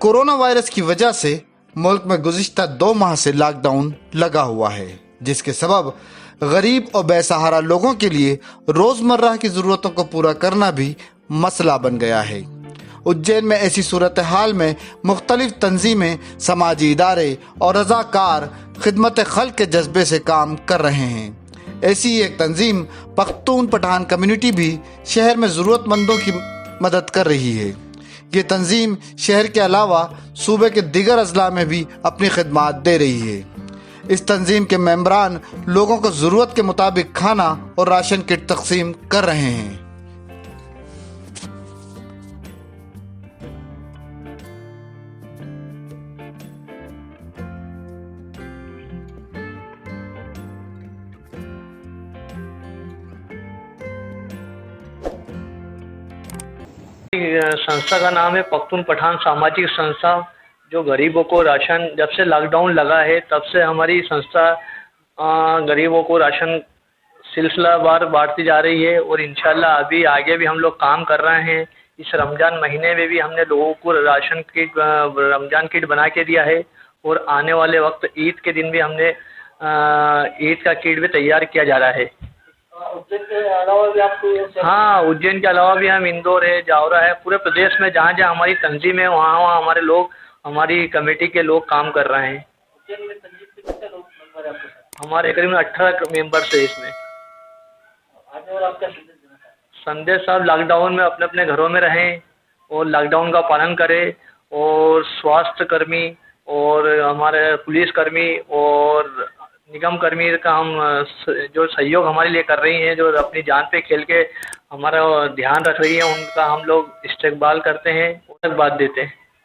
Corona virus की वजह से मुल्क में गुज़िश्ता 2 माह से लॉकडाउन लगा हुआ है, जिसके सबब गरीब और बेसहारा लोगों के लिए रोज़मर्रा की ज़रूरतों को पूरा करना भी मसला बन गया है। उज्जैन में ऐसी सूरत हाल में मुख्तलिफ तंजीमें, समाजी इदारे और रज़ाकार खिदमत खल्क के जज्बे से काम कर रहे हैं। ऐसी ही एक तंजीम पख्तून पठान कम्युनिटी भी शहर में ज़रूरतमंदों की मदद कर रही है। ये तंजीम शहर के अलावा सूबे के दीगर अजला में भी अपनी खिदमात दे रही है। इस तंजीम के मेंबरान लोगों को ज़रूरत के मुताबिक खाना और राशन किट तकसीम कर रहे हैं। संस्था का नाम है पख्तून पठान सामाजिक संस्था, जो गरीबों को राशन, जब से लॉकडाउन लगा है तब से हमारी संस्था गरीबों को राशन सिलसिलावार बांटती जा रही है और इंशाल्लाह अभी आगे भी हम लोग काम कर रहे हैं। इस रमज़ान महीने में भी हमने लोगों को राशन किट, रमज़ान किट बना के दिया है और आने वाले वक्त ईद के दिन भी हमने ईद का किट भी तैयार किया जा रहा है। उज्जैन के अलावा भी आपको? हाँ, उज्जैन के अलावा भी हम इंदौर है, जावरा है, पूरे प्रदेश में जहाँ जहाँ हमारी तंजीम है वहाँ हमारे लोग, हमारी कमेटी के लोग काम कर रहे हैं। उज्जैन में तंजीम के कितने लोग मेंबर हैं आपके साथ? हमारे करीबन 18 मेंबर्स है इसमें। आगे और आप क्या संदेश देना चाहते हैं? संदेश साहब, लॉकडाउन में अपने अपने घरों में रहें और लॉकडाउन का पालन करें और स्वास्थ्य कर्मी और हमारे पुलिस कर्मी और निगम कर्मी का हम जो सहयोग हमारे लिए कर रही हैं, जो अपनी जान पे खेल के हमारा ध्यान रख रही है, उनका हम लोग इस्तकबाल करते हैं, मुबारकबाद देते हैं।